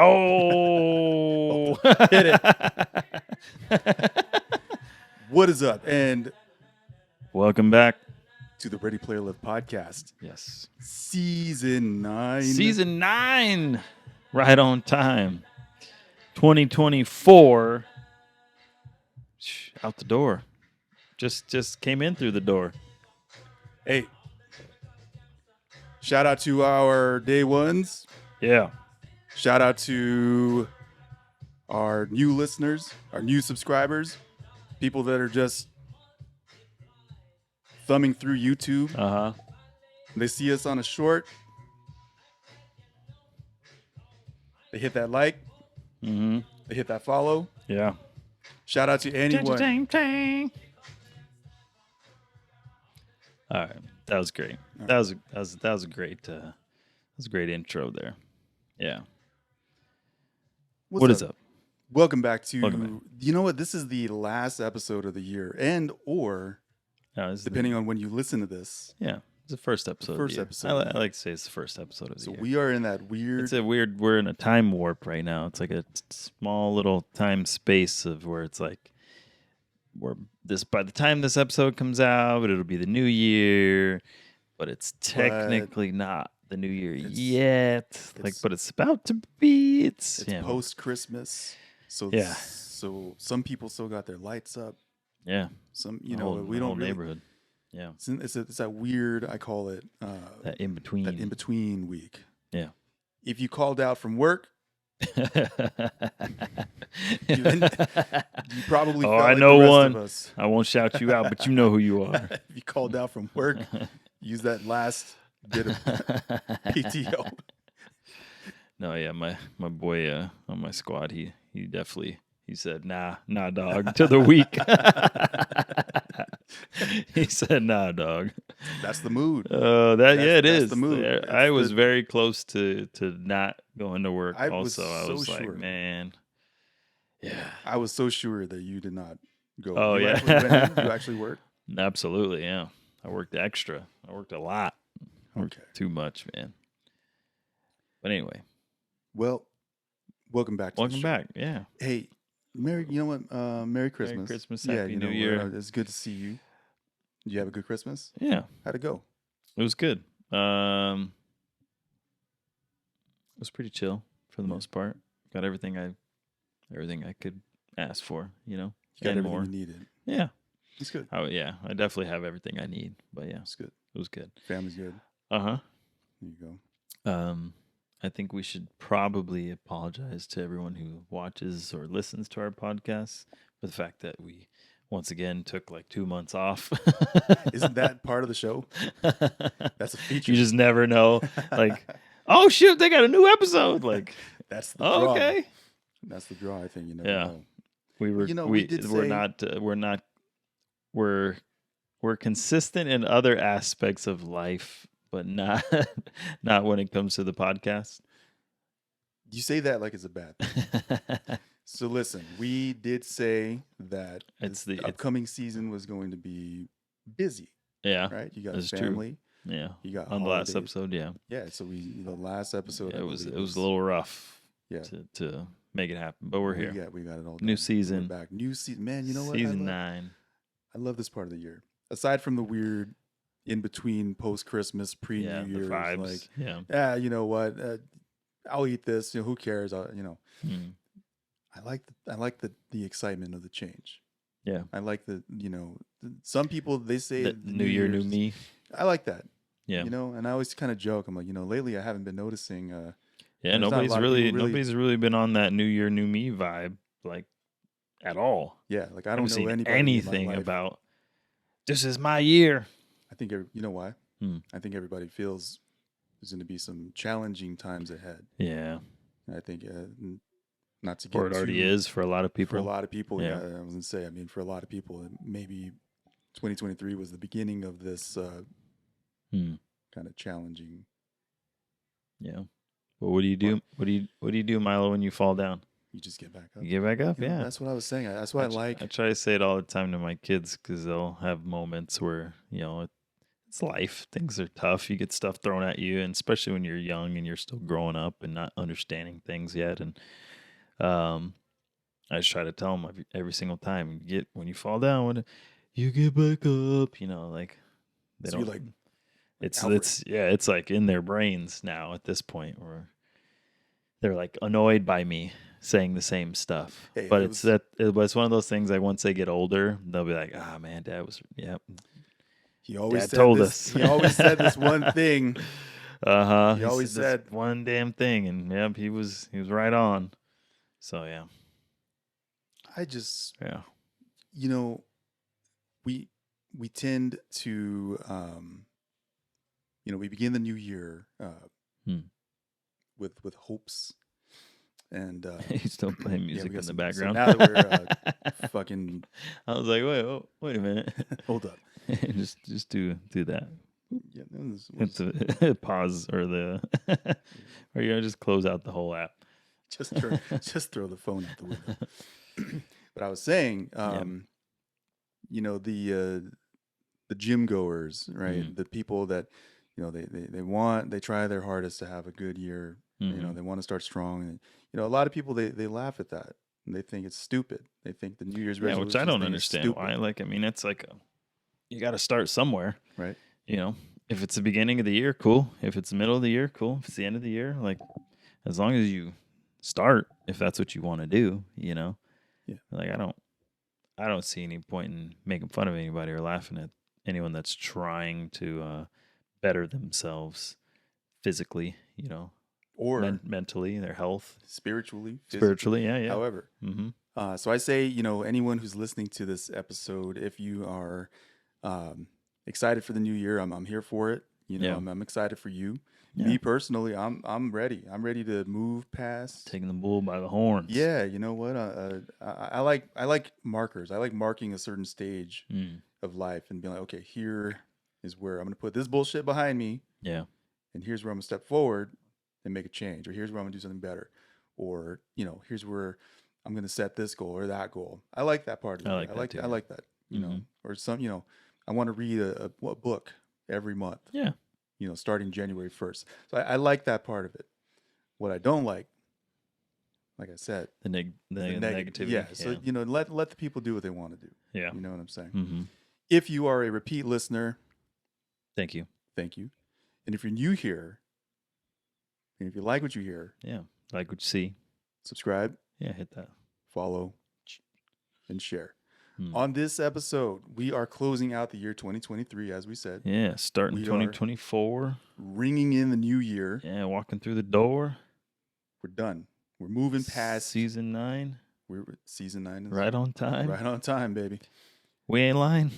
Oh, hit it. What is up? And welcome back to the Ready Player Live podcast. Yes. Season 9. Season 9. Right on time. 2024. Out the door. Just came in through the door. Hey. Shout out to our day ones. Yeah. Shout out to our new listeners, our new subscribers, people that are just thumbing through YouTube. Uh-huh. They see us on a short. They hit that like. Mm-hmm. They hit that follow. Yeah. Shout out to anyone. All right. That was great. That was a great intro there. Yeah. What is up? Welcome back to you know what? This is the last episode of the year, and or depending on when you listen to this. Yeah. It's the first episode. First episode. I like to say it's the first episode of the year. So we are in that weird. We're in a time warp right now. It's like a small little time space of where it's like by the time this episode comes out, it'll be the new year, but it's technically not the new year yet. But it's about to be. It's post Christmas. So yeah. So some people still got their lights up. Yeah. Some we don't neighborhood. Yeah. It's that weird, I call it that in between. That in between week. Yeah. If you called out from work, you probably felt I like know the rest one. Of us. I won't shout you out, but you know who you are. If you called out from work, use that last bit of PTO. No, yeah, my boy on my squad, he definitely said, nah, dog, to the week. He said, nah, dog. That's the mood. It is the mood. I was very close to not going to work. I was sure. like, man, yeah. I was so sure that you did not go. Oh, you yeah. You actually worked? Absolutely, yeah. I worked extra. I worked a lot. Okay. Too much, man. But anyway. Well, welcome back. Welcome back. Yeah. Hey, Merry Christmas. Merry Christmas. Happy New Year. It's good to see you. Did you have a good Christmas? Yeah. How'd it go? It was good. It was pretty chill for the most part. Got everything I could ask for, You got everything more. you needed. Yeah. It's good. Oh yeah, I definitely have everything I need. But yeah, it's good. It was good. Family's good. Uh-huh. There you go. I think we should probably apologize to everyone who watches or listens to our podcast for the fact that we once again took like 2 months off. Isn't that part of the show? That's a feature. You just never know. Like, oh shoot, they got a new episode. Like, that's the draw. Okay. That's the draw. I think you never know. We're consistent in other aspects of life, but not when it comes to the podcast. You say that like it's a bad thing. So listen, we did say that the upcoming season was going to be busy. Yeah. Right? You got a family. True. Yeah. You got on holidays. the last episode, yeah. Yeah, so the last episode it was a little rough to make it happen, but we're here. Yeah, we got it all done. New season. We're back. New season. Man, you know what? Season 9. I love this part of the year. Aside from the weird in between post Christmas, pre New Year's, vibes. Like, you know what? I'll eat this. Who cares? I like the excitement of the change. Yeah, I like some people they say the New Year, New Me. I like that. Yeah, and I always kind of joke. I'm like, lately I haven't been noticing. Nobody's really been on that New Year, New Me vibe like at all. Yeah, like I don't know anything about. This is my year. I think you know why. I think everybody feels there's going to be some challenging times ahead. Yeah, and I think not to get or it already is for a lot of people. For a lot of people, yeah. I was going to say. I mean, for a lot of people, maybe 2023 was the beginning of this kind of challenging. Yeah. Well, what do you do? What do you do, Milo, when you fall down? You just get back up. You get back up, yeah. That's what I was saying. That's what I like. I try to say it all the time to my kids because they'll have moments where, it's it's life. Things are tough. You get stuff thrown at you, and especially when you're young and you're still growing up and not understanding things yet. And I just try to tell them every single time, when you fall down, when you get back up, like they So don't. like It's like in their brains now at this point where they're like annoyed by me saying the same stuff. Hey, but it's one of those things like once they get older, they'll be like, "Ah, man, Dad was He always Dad said told this. us. He always said this one thing. He always said this one damn thing, and yep, he was right on. So yeah. I just Yeah. We tend to we begin the new year with hopes. And he's still playing music in the background. So now that we're fucking, I was like, wait a minute, hold up, just do that. Yeah, it's a pause or or just close out the whole app. Just throw the phone out the window. But I was saying, the gym goers, right? The people that they try their hardest to have a good year. They want to start strong, and a lot of people they laugh at that and they think it's stupid. They think the New Year's resolution, which I don't understand why. Like, I mean, it's like you got to start somewhere, right? If it's the beginning of the year, cool. If it's the middle of the year, cool. If it's the end of the year, like, as long as you start, if that's what you want to do, Yeah. Like, I don't see any point in making fun of anybody or laughing at anyone that's trying to better themselves physically, or mentally, their health, spiritually, yeah. However, so I say, anyone who's listening to this episode, if you are excited for the new year, I'm here for it. I'm excited for you. Yeah. Me personally, I'm ready. I'm ready to move past taking the bull by the horns. Yeah, you know what? I like markers. I like marking a certain stage of life and being like, okay, here is where I'm going to put this bullshit behind me. Yeah, and here's where I'm going to step forward and make a change, or here's where I'm going to do something better, or here's where I'm going to set this goal or that goal. I like that part of it. I like that. Or some I want to read a book every month. Yeah. Starting January 1st. So I like that part of it. What I don't like I said, the negativity. Yeah. So, let the people do what they want to do. Yeah. You know what I'm saying? Mm-hmm. If you are a repeat listener, thank you. And if you're new here, and if you like what you hear, like what you see, subscribe. Yeah, hit that. Follow and share. On this episode, we are closing out the year 2023, as we said. Yeah, starting 2024. Ringing in the new year. Yeah, walking through the door. We're done. We're moving past season 9. We're season 9. Right on time. Right on time, baby. We ain't lying.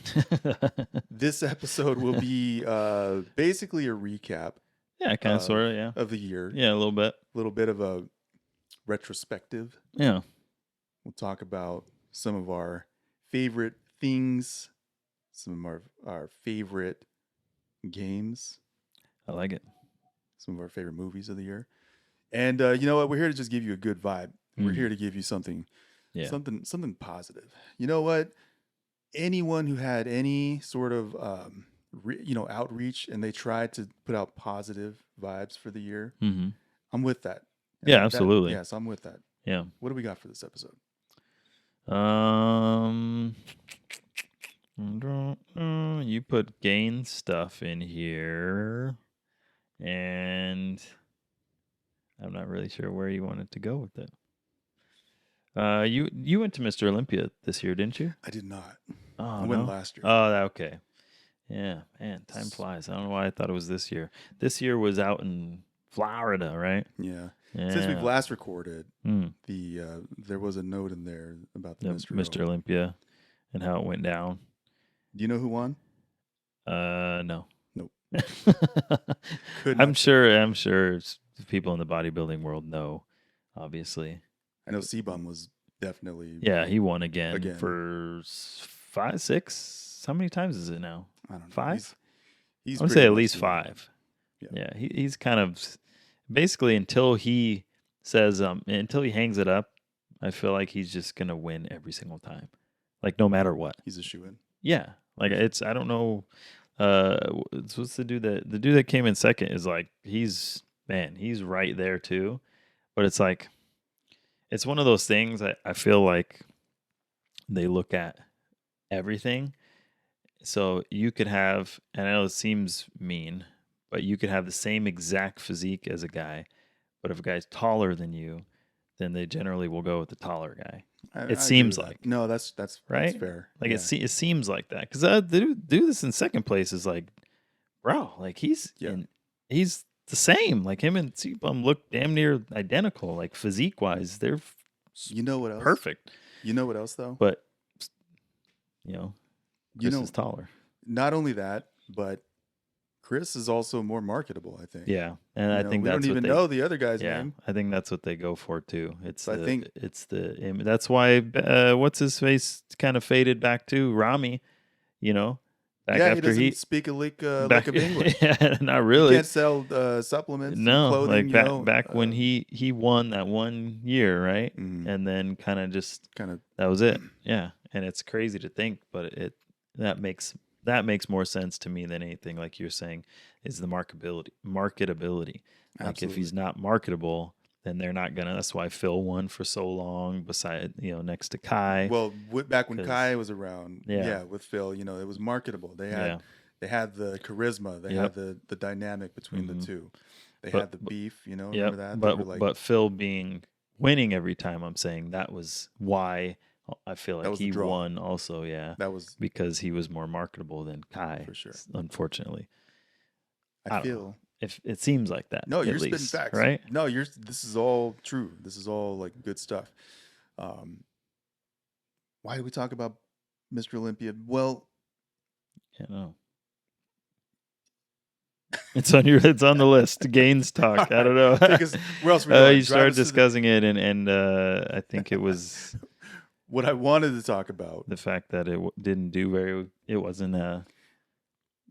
This episode will be basically a recap. Yeah, kind of, sort of, yeah. Of the year. Yeah, a little bit. A little bit of a retrospective. Yeah. We'll talk about some of our favorite things, some of our favorite games. I like it. Some of our favorite movies of the year. And you know what? We're here to just give you a good vibe. We're here to give you something positive. You know what? Anyone who had any sort of outreach and they tried to put out positive vibes for the year, I'm with that. And absolutely. Yes, I'm with that. Yeah. What do we got for this episode? You put gain stuff in here, and I'm not really sure where you wanted to go with it. You went to Mr. Olympia this year, didn't you? I did not. Oh, I went last year. Oh, okay. Yeah, man, time flies. I don't know why I thought it was this year. This year was out in Florida, right? Yeah. Since we've last recorded, there was a note in there about the Mr. Olympia and how it went down. Do you know who won? No. Nope. I'm sure people in the bodybuilding world know, obviously. I know C-Bum was definitely. Yeah, he won again. For 5, 6. How many times is it now? I don't know. 5? He's I would say at least 5. Yeah, he's kind of basically until he says until he hangs it up. I feel like he's just gonna win every single time, like no matter what. He's a shoo-in. Yeah, like I don't know. what's the dude that came in second is like he's right there too, but it's like it's one of those things I feel like they look at everything. So you could have, and I know it seems mean, but you could have the same exact physique as a guy, but if a guy's taller than you, then they generally will go with the taller guy. It seems like. No, that's right. That's fair. Like it seems like that because the dude this in second place is like, bro, like he's the same. Like him and C-Bum look damn near identical. Like physique wise, they're what else? Perfect. You know what else though? But Chris is taller. Not only that, but Chris is also more marketable, I think. Yeah, and I think we don't even know the other guy's name. I think that's what they go for too. That's why what's his face kind of faded back to Rami, back after he doesn't speak a lick of English. Yeah, not really. He can't sell supplements. No, clothing, like back when he won that 1 year, right? Mm-hmm. And then kind of that was it. Yeah, and it's crazy to think, but that makes more sense to me than anything, like you're saying, is the marketability. Like Absolutely. If he's not marketable, then they're not gonna. That's why Phil won for so long, beside next to Kai. Well, back when Kai was around, with Phil, it was marketable. They had the charisma, they had the dynamic between the two. They had the beef, remember that? But Phil winning every time, I'm saying that was why. I feel like he won also, That was because he was more marketable than Kai, for sure. Unfortunately, I feel if it seems like that. No, you're spitting facts, right? No, this is all true. This is all like good stuff. Why do we talk about Mr. Olympia? Well, It's on the list. Gains talk. I don't know. Where else? You started discussing it, and I think it was. What I wanted to talk about, the fact that it didn't do it wasn't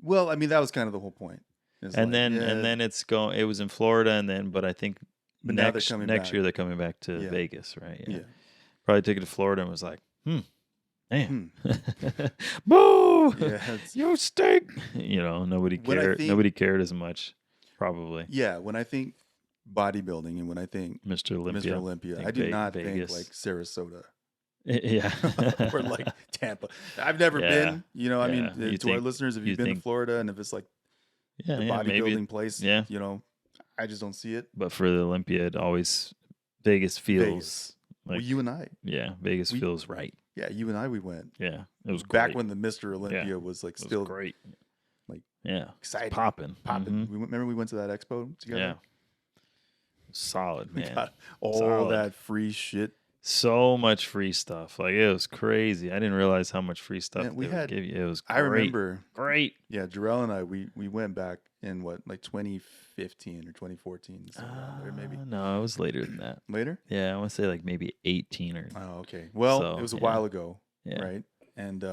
well, I mean, that was kind of the whole point. And then it's going. It was in Florida, but I think next year they're coming back to Vegas, right? Yeah. Probably took it to Florida and was like, man, boo, you stink. Nobody cared. Nobody cared as much, probably. Yeah, when I think bodybuilding and when I think Mr. Olympia, I do not think like Sarasota. Yeah. Or like Tampa. I've never been, I mean, to our listeners, if you've been to Florida and if it's like the bodybuilding place, I just don't see it. But for the Olympia, it always, Vegas feels like, you and I. Yeah, Vegas feels right. Yeah, you and I, we went. Yeah, it was back great. when the Mr. Olympia was like still great. Like, exciting. Popping. Mm-hmm. Remember we went to that expo together? Yeah. Solid, man. We got all that free shit. So much free stuff. Like, it was crazy. I didn't realize how much free stuff they would give you. It was great. I remember. Great. Yeah, Jarrell and I, we went back in like 2015 or 2014. Or maybe. No, it was later than that. Later? Yeah, I want to say like maybe 18 or. Oh, okay. Well, it was a while ago, right? And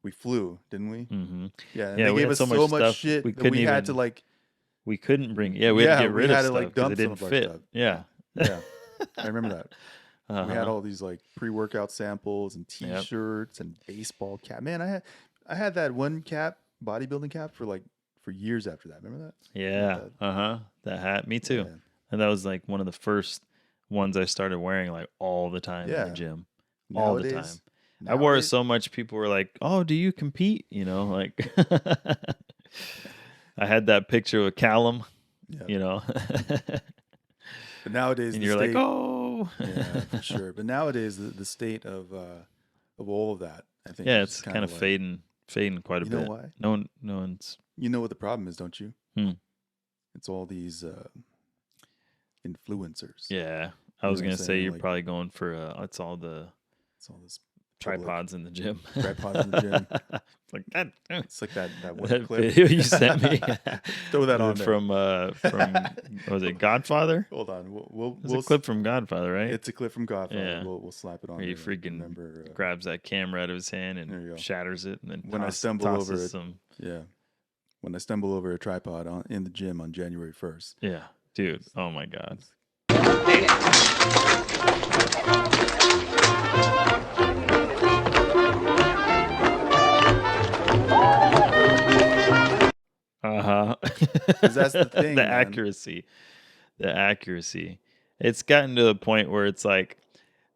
we flew, didn't we? Mm-hmm. Yeah, and they gave us so much shit that we had to like. We couldn't bring. Yeah, we had to get rid of stuff like dump it didn't fit. Stuff. Yeah. Yeah. I remember that. We had all these like pre-workout samples and T-shirts and baseball cap. Man, I had that one cap, bodybuilding cap, for years after that. Remember that? Yeah. That hat. Me too. Yeah. And that was like one of the first ones I started wearing like all the time in the gym. All the time. I wore it so much. People were like, "Oh, do you compete?" Like I had that picture with Callum. But nowadays, and you're like, "Oh, yeah, for sure." But nowadays, the state of all of that, I think, it's kind of fading quite a bit. You know why? No one's. You know what the problem is, don't you? It's all these influencers. Yeah, I was gonna say you're probably going for it's all this tripods in the gym. Tripods in the gym. Like that. It's like that one that clip video you sent me. Throw that on from was it Godfather? Hold on, it's a clip from Godfather, right? It's a clip from Godfather. Yeah. We'll slap it on. Where he freaking grabs that camera out of his hand and shatters it, and then when I stumble over it, when I stumble over a tripod in the gym on January 1st. Yeah, dude. Oh my God. Because that's the thing, the man. accuracy. It's gotten to the point where it's like,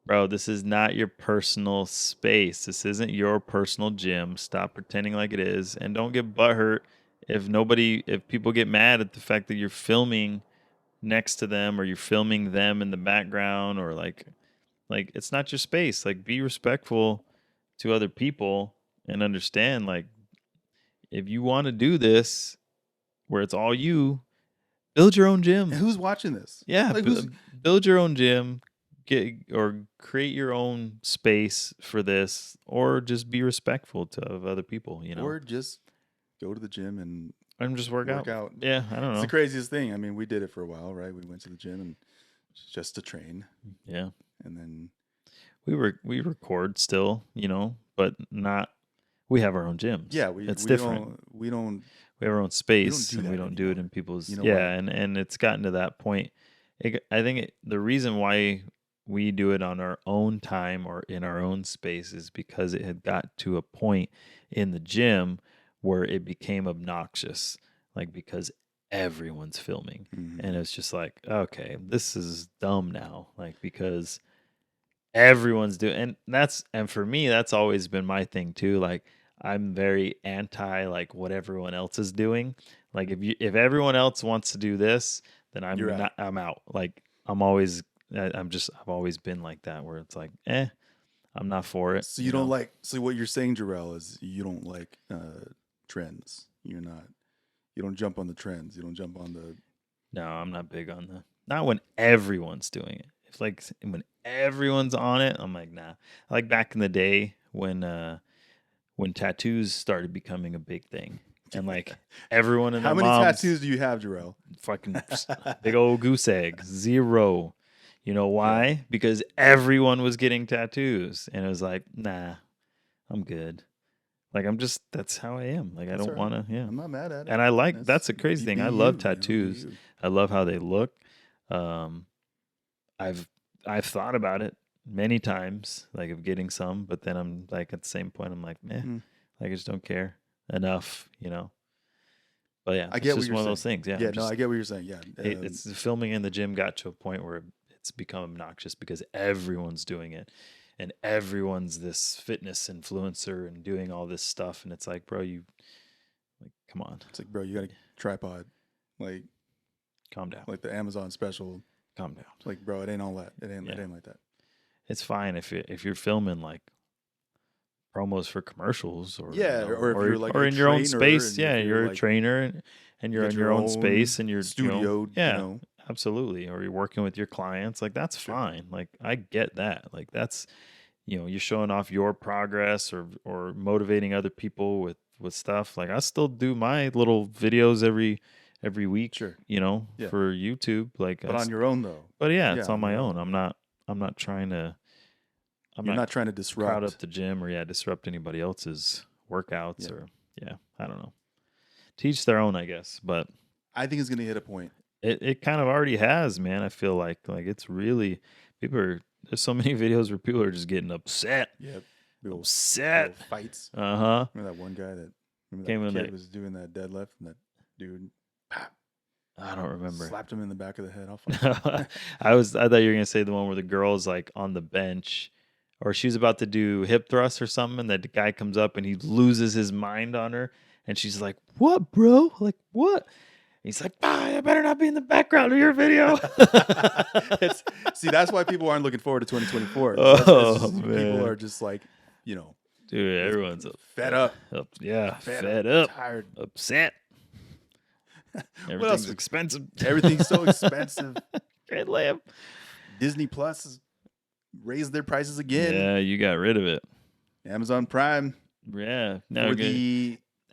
bro, this is not your personal space. This isn't your personal gym. Stop pretending like it is, and don't get butthurt if people get mad at the fact that you're filming next to them or you're filming them in the background, or like it's not your space. Like, be respectful to other people and understand, like, if you want to do this where it's all you, build your own gym. And who's watching this? Yeah, Like, build your own gym, create your own space for this, or just be respectful of other people, or just go to the gym and just work out. Yeah, I don't know. It's the craziest thing. I mean, we did it for a while, right? We went to the gym and just to train. Yeah, and then we record still, but not. We have our own gyms. Yeah, it's different. We don't. We have our own space, and we don't do it in people's. And it's gotten to that point. I think the reason why we do it on our own time or in our own space is because it had got to a point in the gym where it became obnoxious, like, because everyone's filming, and it's just like, okay, this is dumb now, like, because everyone's doing, and for me, that's always been my thing too. Like, I'm very anti like what everyone else is doing. Like, if everyone else wants to do this, then I'm out. Like, I've always been like that, where it's like, I'm not for it. So you don't like. So what you're saying, Jarrell, is you don't like trends. You don't jump on the trends. You don't jump on the. No, I'm not big on not when everyone's doing it. If like when everyone's on it, I'm like, nah. Like back in the day when tattoos started becoming a big thing, and like everyone in how many tattoos do you have, Jarrell? Fucking big old goose egg, 0. You know why? Yeah. Because everyone was getting tattoos, and it was like, nah, I'm good. Like, that's how I am. Like, that's I don't want to. Yeah, I'm not mad at it. And that's a crazy thing. I love tattoos. I love how they look. I've thought about it many times, like, of getting some, but then I'm like, at the same point, I'm like, like, I just don't care enough, But yeah, I get it's just one of those things. Yeah, I get what you're saying. Yeah, it's the filming in the gym got to a point where it's become obnoxious because everyone's doing it, and everyone's this fitness influencer and doing all this stuff, and it's like, bro, come on. It's like, bro, you got a tripod, like, calm down. Like the Amazon special. Calm down. Like, bro, it ain't all that. It ain't like that. It's fine if you're filming like promos for commercials, or if you're like or in your own space. Yeah, you're a trainer and you're in your own space and you're studio. Absolutely. Or you're working with your clients. Like, that's fine. Like, I get that. Like, that's, you're showing off your progress or motivating other people with stuff. Like, I still do my little videos every week. Sure. For YouTube. Like, but on your own though. But it's on my own. I'm not trying to. You're not trying to disrupt. Crowd up the gym or disrupt anybody else's workouts or I don't know. Teach their own, I guess. But I think it's gonna hit a point. It kind of already has, man. I feel like it's really there's so many videos where people are just getting upset. Yep. Upset fights. Uh-huh. Remember that one guy that was doing that deadlift and that dude I don't remember. Slapped him in the back of the head. I thought you were gonna say the one where the girl's like on the bench, or she was about to do hip thrusts or something, and that guy comes up and he loses his mind on her, and she's like, "What, bro? Like, what?" He's like, I better not be in the background of your video. See, that's why people aren't looking forward to 2024. Man. People are just like, dude, everyone's fed up. Fed up, tired, upset. Everything's expensive. Everything's so expensive. Can't live. Disney Plus has raised their prices again. Yeah, you got rid of it. Amazon Prime. Yeah. Now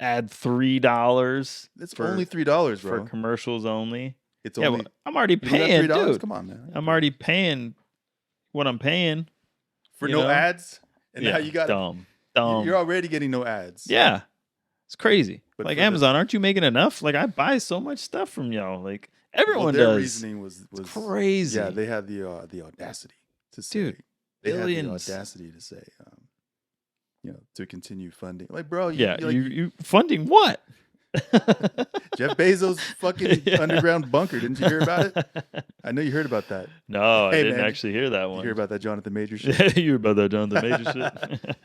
add $3. It's only $3, bro. For commercials only. It's only. I'm already paying, dude. Come on, man. I'm already paying what I'm paying for no ads. And now you got dumb. You're already getting no ads. Yeah, it's crazy. But like, Amazon, aren't you making enough? Like, I buy so much stuff from y'all. Like, everyone does. Their reasoning was crazy. Yeah, they had the audacity to say. Dude, billions. They had the audacity to say. To continue funding. Like, bro, you funding what? Jeff Bezos' fucking underground bunker. Didn't you hear about it? I know you heard about that. No, Hey, I didn't man, actually hear that You one. hear about that Jonathan Majors shit? You hear about that Jonathan Majors shit?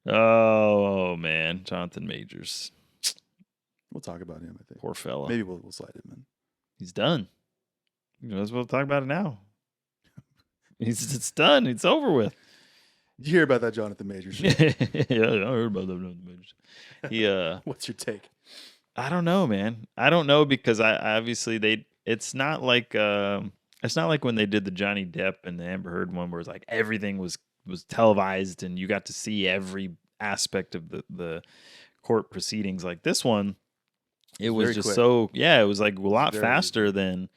Oh, man. Jonathan Majors. We'll talk about him, I think. Poor fella. Maybe we'll slide him in. He's done. You might as well talk about it now. It's done. It's over with. Did you hear about that Jonathan Majors shit? Yeah, I heard about that Jonathan Majors. He, What's your take? I don't know, man. I don't know because I obviously it's not like when they did the Johnny Depp and the Amber Heard one where it's like everything was televised and you got to see every aspect of the court proceedings. Like this one, it was just quick. It was like a lot faster than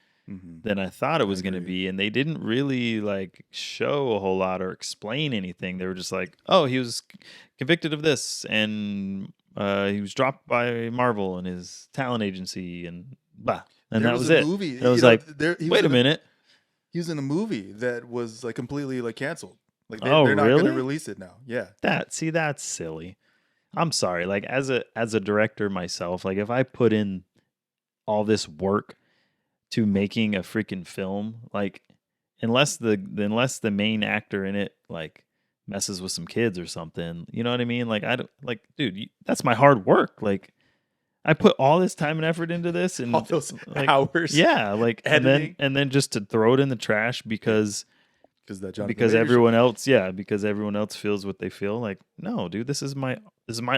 I thought it was going to be, and they didn't really like show a whole lot or explain anything. They were just like, oh, he was convicted of this and he was dropped by Marvel and his talent agency, and bah. And that was it. Movie. And I was like, wait a minute. He was in a movie that was like completely like canceled. Like they're not really? going to release it now. Yeah. That's silly. I'm sorry. Like as a director myself, like if I put in all this work to making a freaking film, like unless the main actor in it like messes with some kids or something, you know what I mean? Like I don't like, dude, that's my hard work. Like I put all this time and effort into this and all those like, hours. Yeah, like editing. and then just to throw it in the trash because everyone else feels what they feel. Like, no, dude, this is my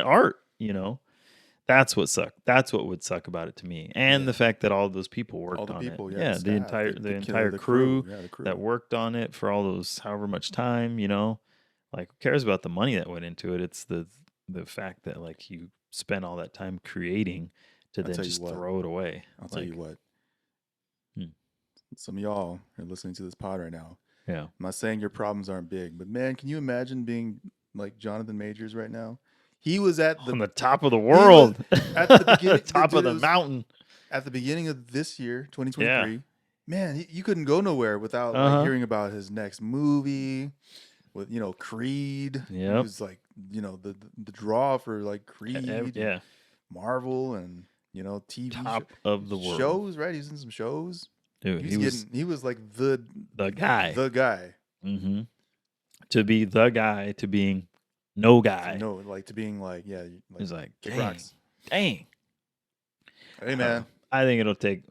art, you know. That's what sucked. That's what would suck about it to me. And the fact that all those people worked on it. Yeah, the entire crew that worked on it for all those however much time, you know. Like who cares about the money that went into it? It's the fact that like you spent all that time creating to then just throw it away. I'll tell you what. Some of y'all are listening to this pod right now. Yeah. I'm not saying your problems aren't big, but man, can you imagine being like Jonathan Majors right now? He was on the top of the world, at the beginning, top of the mountain. At the beginning of this year, 2023, yeah. Man, you couldn't go nowhere without like hearing about his next movie with Creed. Yeah, he was like the draw for like Creed, Marvel, and TV top of the world shows. Right, he's in some shows. Dude, he was like the guy. Mm-hmm. To be the guy to being. No guy. No, like to being like, yeah. Like, he's like, dang. Hey, man. I think it'll give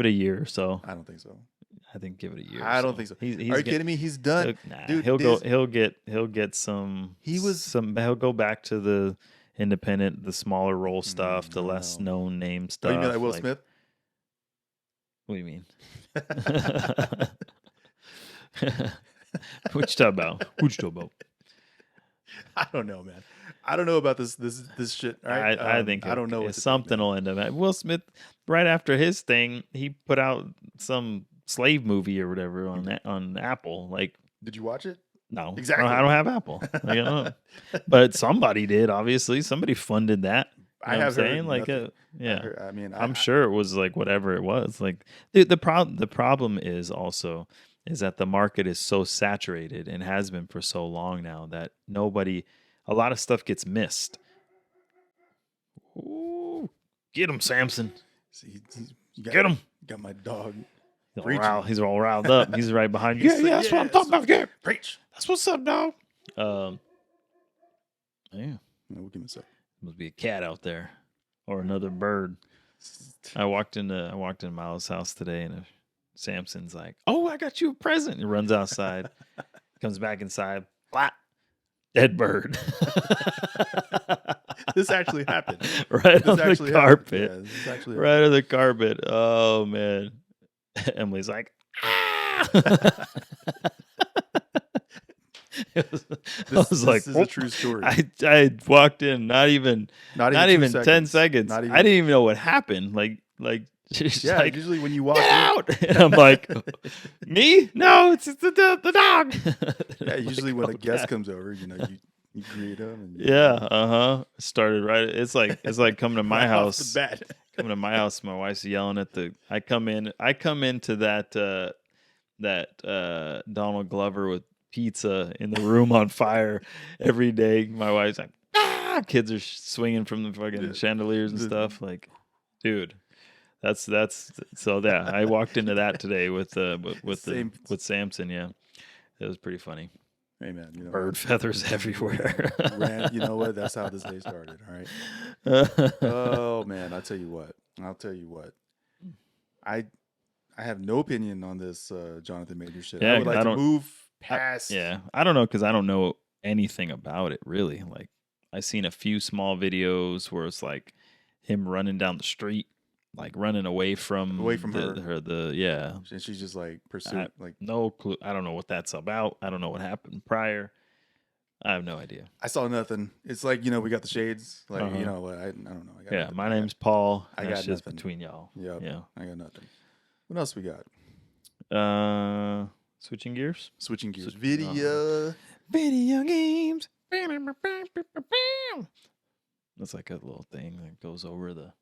it a year or so. I don't think so. I think give it a year. I don't think so. Are you kidding me? He's done. Dude, he'll get some. He'll go back to the independent, the smaller role stuff, the less known name stuff. Oh, you mean like Will Smith? What do you mean? What you talking about? I don't know, man. I don't know about this shit. Right? I think I don't know. Something will end up. Will Smith, right after his thing, he put out some slave movie or whatever on Apple. Like, did you watch it? No, exactly. I don't have Apple. But somebody did. Obviously, somebody funded that. You know what I'm saying? Like, I'm sure it was like whatever it was. Like, dude, the problem is also. Is that the market is so saturated and has been for so long now that a lot of stuff gets missed. Ooh, get him, Samson. See, get him. Got my dog. He's all riled up. He's right behind you. Yeah, that's what I'm talking about. Yeah. Preach. That's what's up, dog. Yeah. No, we'll give him a sec. Must be a cat out there or another bird. I walked into Miles' house today and Samson's like, "Oh, I got you a present." He runs outside, comes back inside, flat, dead bird. This actually happened. Right on the carpet. Right on the carpet. Oh man. Emily's like, "Ah!" This is a true story. I walked in, not even 10 seconds. I didn't even know what happened. Like she's like, usually when you walk out, and I'm like, me? No, it's the dog. Yeah, usually when a guest comes over, you greet them. Started right. It's like coming to my house. Coming to my house, my wife's yelling at I come into that Donald Glover with pizza in the room on fire every day. My wife's like, kids are swinging from the fucking chandeliers and stuff. Like, dude, that's so yeah. I walked into that today with Samson. Yeah, it was pretty funny. Hey man, you know, bird feathers everywhere. You know what? That's how this day started. All right. Oh man, I'll tell you what. I have no opinion on this Jonathan Major shit. Yeah, I would like to move past. I don't know because I don't know anything about it really. Like I've seen a few small videos where it's like him running down the street, like running away from her. Yeah, and she's just like pursuing. Like no clue. I don't know what that's about. I don't know what happened prior. I have no idea. I saw nothing. It's like, you know, we got the shades. Like, you know, I don't know. I got my name's Paul. I got just nothing between y'all. Yep. Yeah, I got nothing. What else we got? Switching gears. Video games. That's like a little thing that goes over the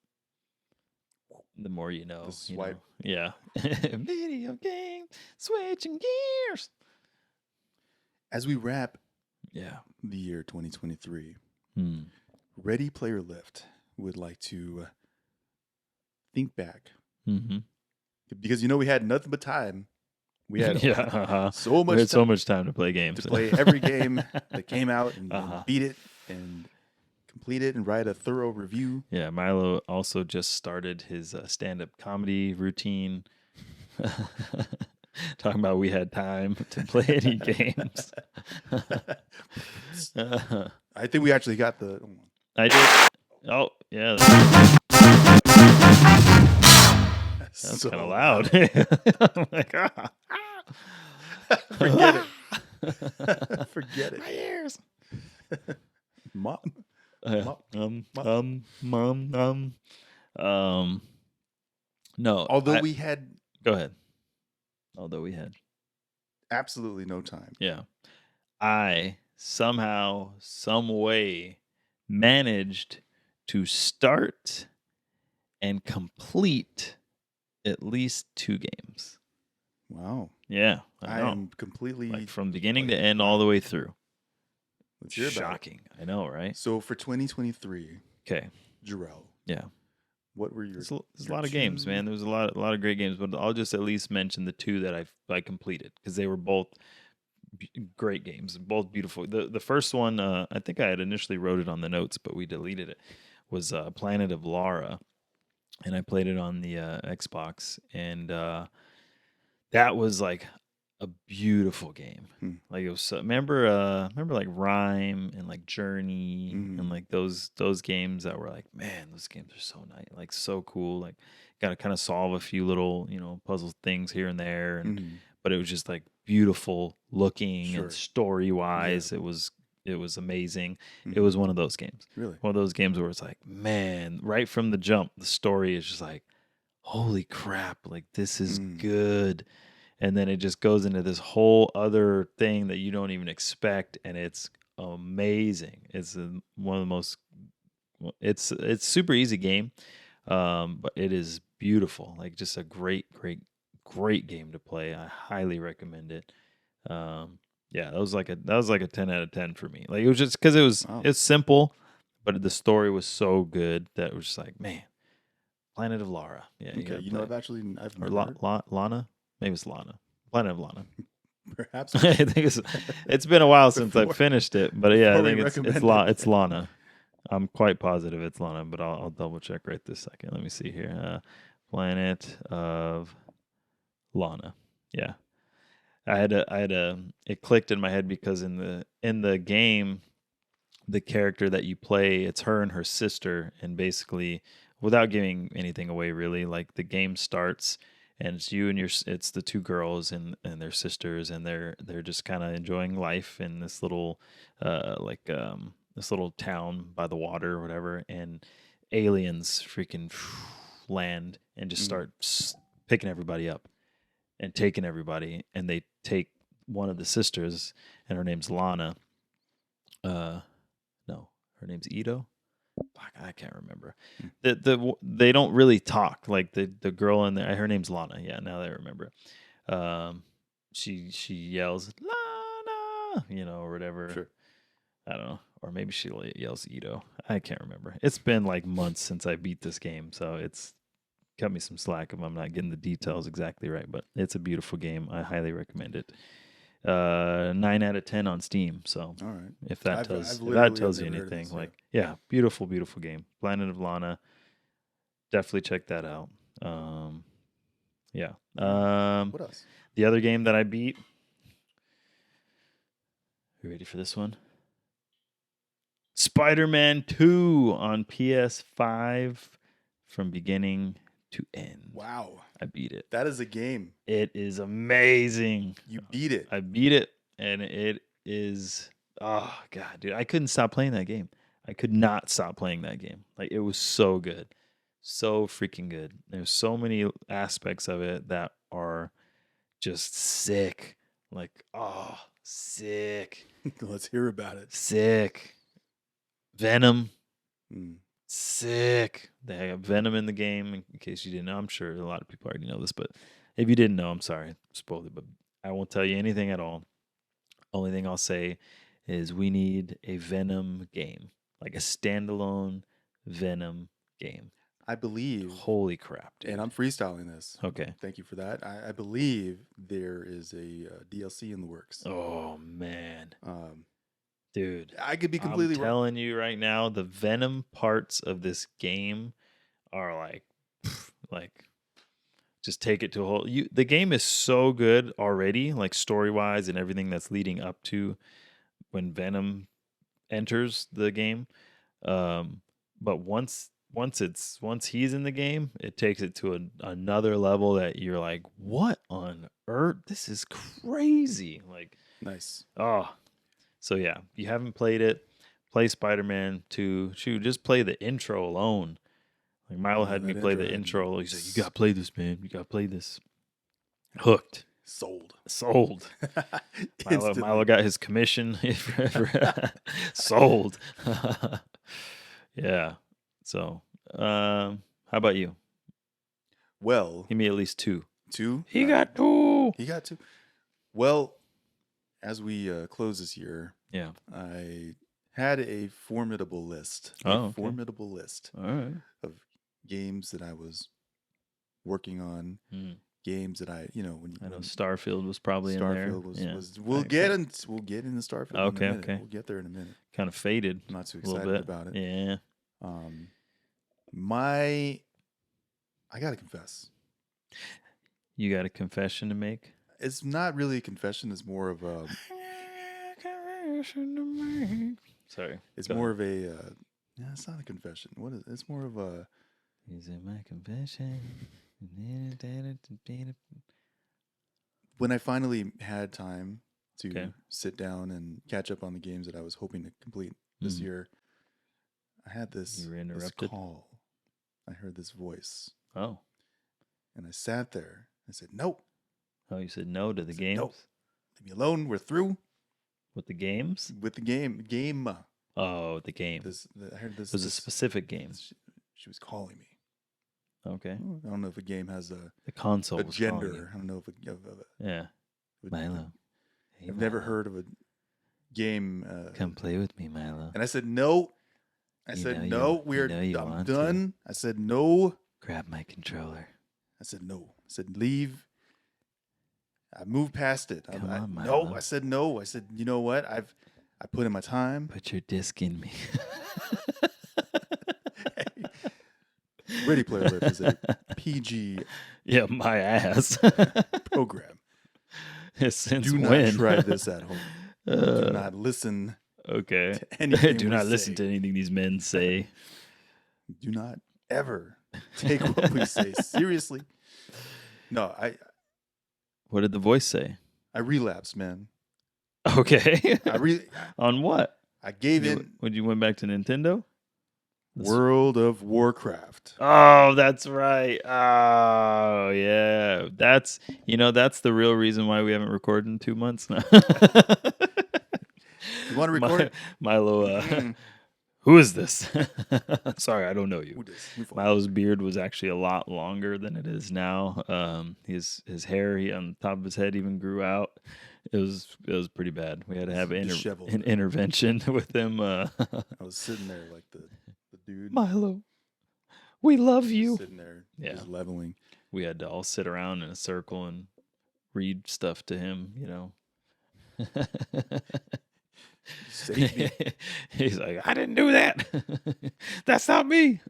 more you know. The swipe. You know? Yeah. Video game. Switching gears. As we wrap the year 2023, Ready Player Lift would like to think back. Mm-hmm. Because, you know, we had nothing but time. We had so much time to play games. To play every game that came out and beat it and complete it and write a thorough review. Yeah, Milo also just started his stand-up comedy routine. Talking about we had time to play any games. I think we actually got the... I did. Oh, yeah. That's so kind of loud. I'm like, Forget it. Forget it. My ears. Mom. No. Although we had... Go ahead. Although we had absolutely no time. Yeah. I somehow, some way managed to start and complete at least 2 games. Wow. Yeah. I am completely... Like from beginning to end all the way through. Let's hear about shocking. I know, right? So for 2023, okay, Jarrell. Yeah. What were your... There's a lot of games, man. There was a lot of great games, but I'll just at least mention the 2 that I completed because they were both great games, both beautiful. The first one, I think I had initially wrote it on the notes, but we deleted it, was Planet of Lara, and I played it on the Xbox, and that was like a beautiful game. Like it was remember like Rhyme and like Journey and like those games that were like, man, those games are so nice, like so cool. Like got to kind of solve a few little, you know, puzzle things here and there, and but it was just like beautiful looking and story wise, it was amazing. It was one of those games. Really? One of those games where it's like, man, right from the jump, the story is just like, holy crap, like this is good. And then it just goes into this whole other thing that you don't even expect, and it's amazing. It's one of the most. It's super easy game, but it is beautiful. Like just a great game to play. I highly recommend it. Yeah, that was like a 10 out of 10 for me. Like it was just because it's simple, but the story was so good that it was just like, man, Planet of Lara. Yeah, okay. You know, I've Lana. Maybe it's Lana. Planet of Lana. Perhaps. I think it's been a while since I finished it, but yeah, I think it's Lana. I'm quite positive it's Lana, but I'll double check right this second. Let me see here. Planet of Lana. Yeah, it clicked in my head because in the game, the character that you play, it's her and her sister, and basically, without giving anything away, really, like the game starts. And it's you and it's the 2 girls and their sisters, and they're just kind of enjoying life in this little this little town by the water or whatever, and aliens freaking land and just start picking everybody up and taking everybody, and they take one of the sisters, and her name's Lana. No, her name's Ito. I can't remember. They don't really talk. Like the girl in there, her name's Lana. Yeah, now that I remember. She yells Lana, you know, or whatever. Sure. I don't know. Or maybe she yells Ito. I can't remember. It's been like months since I beat this game, so it's cut me some slack if I'm not getting the details exactly right. But it's a beautiful game. I highly recommend it. 9 out of 10 on Steam. So all right, if that tells you anything, like beautiful, beautiful game. Planet of Lana. Definitely check that out. Yeah. What else? The other game that I beat. You ready for this one? Spider-Man 2 on PS5 from beginning to end. Wow. I beat it. That is a game. It is amazing. You beat it. I beat it, and it is, oh, God, dude. I couldn't stop playing that game. I could not stop playing that game. Like, it was so good. So freaking good. There's so many aspects of it that are just sick. Like, oh, sick. Let's hear about it. Sick. Venom. Sick. They have Venom in the game, in case you didn't know. I'm sure a lot of people already know this, but if you didn't know, I'm sorry. Spoiled it, but I won't tell you anything at all. Only thing I'll say is we need a Venom game, like a standalone Venom game. I believe. Holy crap, dude. And I'm freestyling this. Okay. Thank you for that. I believe there is a DLC in the works. Oh, man. Dude, I could be completely wrong. I'm telling you right now, the Venom parts of this game are like, just take it to a whole. The game is so good already, like story wise and everything that's leading up to when Venom enters the game. But once he's in the game, it takes it to another level that you're like, what on earth? This is crazy. Like, nice. Oh. So yeah, if you haven't played it, play Spider-Man 2. Shoot, just play the intro alone. Like Milo had me play the intro. He said, "You gotta play this, man. You gotta play this." Hooked. Sold. Milo got his commission. Sold. Yeah. So, how about you? Well, give me at least 2. 2? He got 2. He got 2. Well, as we close this year, yeah, I had a formidable list. Formidable list of games that I was working on. Games that I know Starfield was probably in there. Was we'll get into Starfield. Okay, We'll get there in a minute. Kind of faded. I'm not too excited about it. Yeah. I gotta confess. You got a confession to make? It's not really a confession. It's more of a confession to make. Sorry. It's more of a. It's not a confession. What is it? It's more of a. Is it my confession? When I finally had time to sit down and catch up on the games that I was hoping to complete this year, I had this call. I heard this voice. Oh. And I sat there. I said, nope. Oh, you said no to the games? Nope. Leave me alone. We're through. With the games? With the game. Oh, the game. I heard this. It was a specific game. She was calling me. Okay. I don't know if a game has the console a gender. I don't know if yeah. Milo. I've never heard of a game. Come play with me, Milo. And I said no. I'm done. I said no. Grab my controller. I said no. I said leave. I moved past it. Come on, no, I said no. I said, you know what? I put in my time. Put your disc in me. Ready Player Alert is a PG. Yeah, my ass. program. Since Do when? not try this at home. Do not listen. Okay. To anything Do not listen to anything these men say. Do not ever take what we say seriously. No, What did the voice say? I relapsed, man. Okay. On what? I gave in. When you went back to Nintendo? World of Warcraft. Oh, that's right. Oh, yeah. That's the real reason why we haven't recorded in 2 months now. You want to record? Milo, Who is this? Sorry, I don't know you. Who Milo's beard was actually a lot longer than it is now. His hair on the top of his head even grew out. It was pretty bad. We had to have an intervention with him. I was sitting there like the dude. Milo, we love you. Sitting there, just leveling. We had to all sit around in a circle and read stuff to him, you know. Save me. He's like, I didn't do that. That's not me.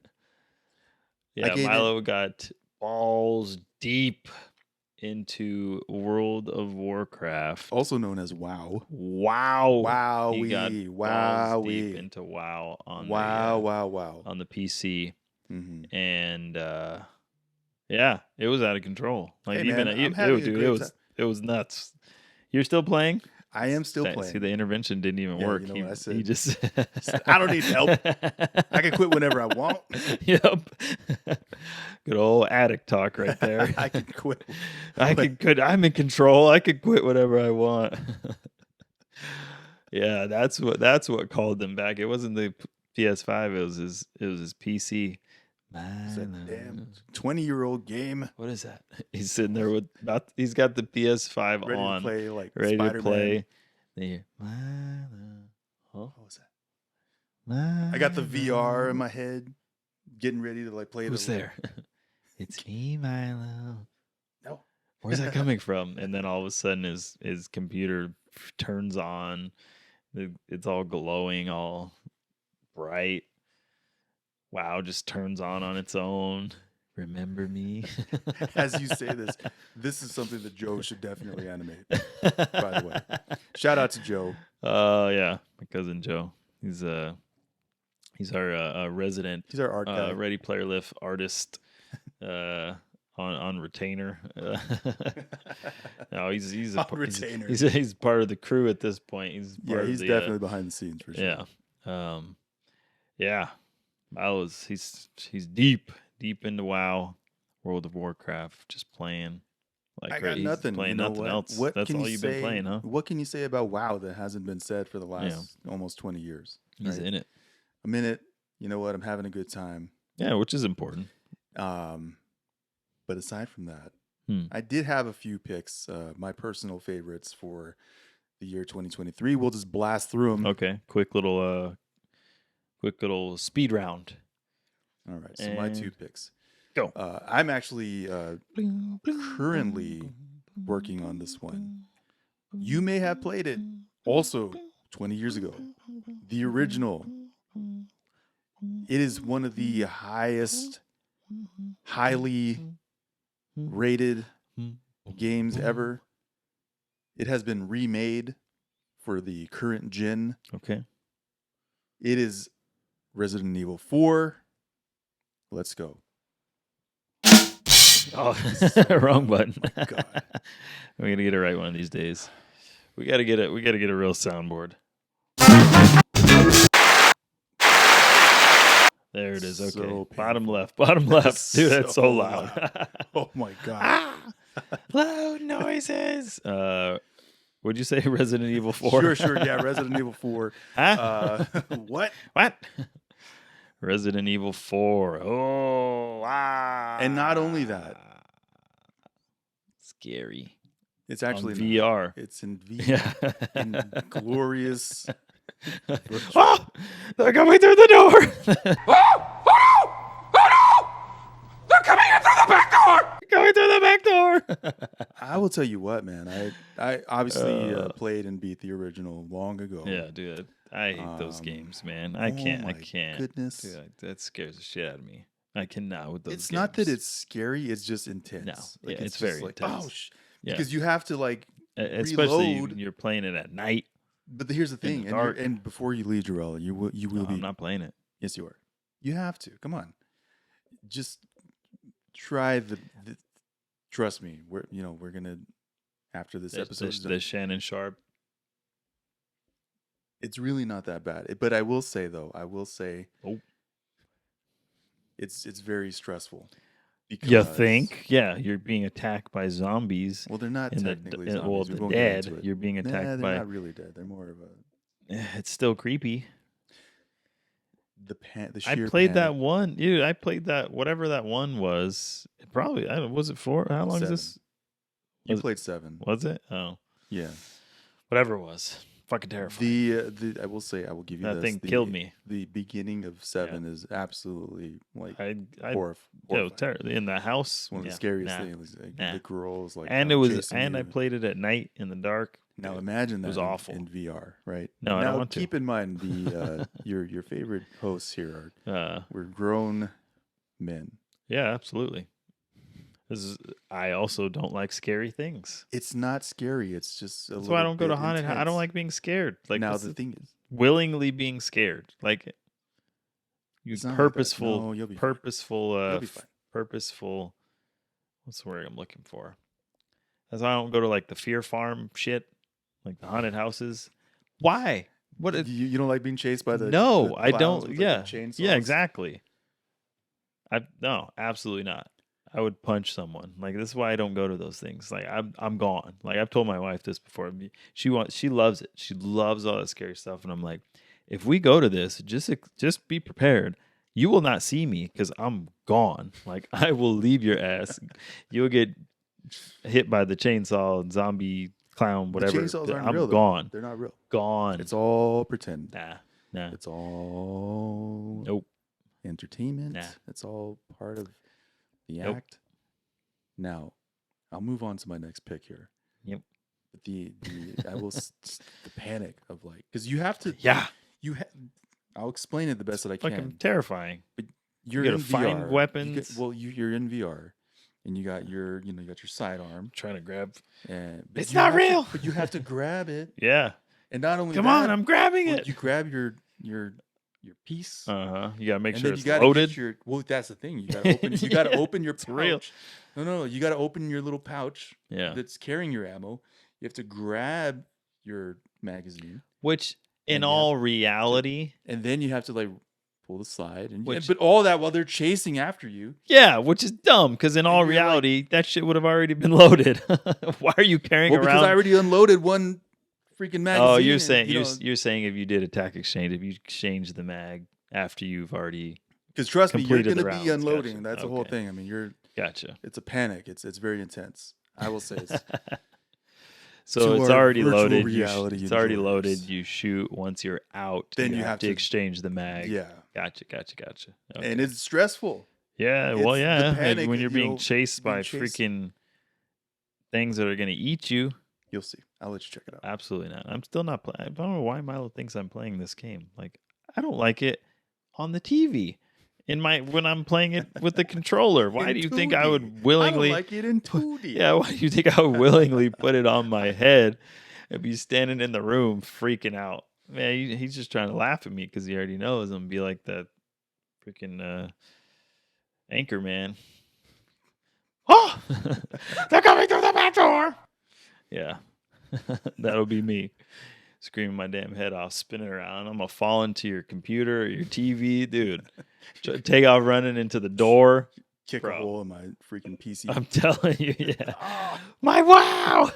Yeah, Milo got balls deep into World of Warcraft, also known as WoW. Wow. He got balls deep into WoW on on the PC, mm-hmm. and yeah, it was out of control. Like hey, man, it was nuts. You're still playing? I am still playing. See, the intervention didn't even work. You know what I said? He just I don't need help. I can quit whenever I want. Yep. Good old addict talk right there. I can quit. I'm in control. I could quit whatever I want. Yeah, that's what called them back. It wasn't the PS5. It was his PC. It's a damn 20-year-old game. What is that? He's sitting there he's got the PS5 ready on, to play like ready Spider-Man. to play. What was that? I got the VR in my head, getting ready to like play. Who's there? It's me, Milo. No, where's that coming from? And then all of a sudden, his computer turns on. It's all glowing, all bright. WoW just turns on its own. Remember me? As you say this is something that Joe should definitely animate. By the way, shout out to Joe. Yeah, my cousin Joe. He's our resident. He's our art guy. Ready Player Lift artist. On retainer. No, he's a retainer. He's part of the crew at this point. He's definitely behind the scenes for sure. Yeah, yeah. He's deep into WoW, World of Warcraft, just playing. Like I got nothing. Playing nothing else. That's all you've been playing, huh? What can you say about WoW that hasn't been said for the last almost 20 years? He's in it. I'm in it. You know what? I'm having a good time. Yeah, which is important. But aside from that, I did have a few picks, my personal favorites for the year 2023. We'll just blast through them. Okay, quick little speed round. All right, so my two picks. Go. I'm actually currently working on this one. You may have played it also 20 years ago. The original. It is one of the highly rated games ever. It has been remade for the current gen. Okay. It is Resident Evil 4. Let's go. Oh, wrong button. Oh my God. We're gonna get it right one of these days. We gotta get it. We gotta get a real soundboard. There it is. Okay. So bottom left. Dude, that's so loud. Oh my God. Loud noises. Would you say Resident Evil 4? Sure. Yeah, Resident Evil 4. What? Resident Evil 4. Oh, wow. And not only that. Scary. It's actually on VR. It's in VR. Yeah. In glorious. Oh, they're coming through the door. Oh no! They're coming in through the back door! Going through the back door. I will tell you what, man. I obviously played and beat the original long ago. Yeah, dude. I hate those games, man. I can't. Goodness. Dude, that scares the shit out of me. I cannot with those It's games. not that it's scary. It's just intense. No. Like, it's very like, intense. Because you have to like especially reload. when you're playing it at night. But here's the thing. And before you leave, Jarrell, you will be. I'm not playing it. Yes, you are. You have to. Come on. Just try the trust me. We're gonna after this episode. The Shannon Sharp. It's really not that bad. But I will say it's very stressful. Because, you think? Yeah, you're being attacked by zombies. Well, they're not technically zombies. Well, the dead. You're being attacked they're by. Not really dead. They're more of a. It's still creepy. the I sheer played that panic. one, dude. I played that whatever that one was. Probably I don't. Was it 4? How long is 7. this? You played 7. Was it? Oh, Yeah. whatever it was. Fucking terrifying. I will say, I will give you That this. thing killed me. The beginning of 7 is absolutely like I horrifying. in the house. One of the scariest things. Like, the girls like and chasing I you. played it at night in the dark. Now Dude, imagine that it was awful in VR, right? No, I now don't want to. keep in mind the your favorite hosts here Uh, we're grown men. yeah, absolutely. I also don't like scary things. It's not scary. It's just That's why I don't go to haunted house. I don't like being scared. Like now the thing is, willingly being scared. Like you purposeful, no, you'll be purposeful, you'll be fine. purposeful. What's the word I'm looking for? That's why I don't go to like the Fear Farm shit, like the haunted houses. Why? What? You don't like being chased by the no, the I clowns don't. with, Yeah, like, the chainsaws? yeah, exactly. No, absolutely not. I would punch someone. Like this is why I don't go to those things. Like I'm gone. Like I've told my wife this before. She loves it. She loves all that scary stuff. And I'm like, if we go to this, just be prepared. You will not see me because I'm gone. Like I will leave your ass. You'll get hit by the chainsaw, zombie, clown, whatever. The chainsaws aren't I'm real. gone. They're not real. Gone. It's all pretend. Nah. It's all Nope. entertainment. Nah. It's all part of the Nope. act. Now, I'll move on to my next pick here. Yep. But the panic of like, because you have to. Yeah. I'll explain it the best that I can. Fucking terrifying. But You you're gotta in find VR. weapons. You're in VR, and you got your sidearm. Trying to grab. And It's not real. But you have to grab it. Yeah. And not only Come that, on, I'm grabbing it. you grab your piece. You gotta make And sure then it's you gotta loaded. get well, that's the thing. You gotta open. You gotta open your pouch. real. No. You gotta open your little pouch. Yeah. That's carrying your ammo. You have to grab your magazine, Which, in And you all reality, and then you have to like pull the slide. And Which- but all that while they're chasing after you. yeah, which is dumb because in all you're like- reality, that shit would have already been loaded. Why are you carrying Well, around? because I already unloaded one freaking magazine. oh, you're and, saying you know, you're saying if you did attack exchange, if you exchange the mag after you've already because trust me, you're completed going the to be rounds. unloading. Gotcha. That's the whole Okay. thing. I mean, gotcha. it's a panic. It's very intense. I will say. So To it's our already virtual loaded. reality It's already enjoyers. loaded. You shoot once you're out. Then you have have to to- exchange the mag. Yeah, Gotcha. Okay. and it's stressful. Yeah, It's well, the yeah. panic When that, you're you being know, chased by being chased. freaking things that are going to eat you, You'll see. I'll let you check it out. absolutely not. I'm still not playing. I don't know why Milo thinks I'm playing this game. Like, I don't like it on the TV. When I'm playing it with the controller. Why In do you think 2D. I would willingly? I don't like it in 2D. Yeah, why do you think I would willingly put it on my head and be standing in the room freaking out? Man, he's just trying to laugh at me because he already knows I'm be like that freaking anchor man. Oh! They're coming through the back door! Yeah, that'll be me screaming my damn head off, spinning around. I'm gonna fall into your computer or your TV, dude. Take off running into the door. Kick Bro. a hole in my freaking PC. I'm telling you, yeah. Ah, My wow.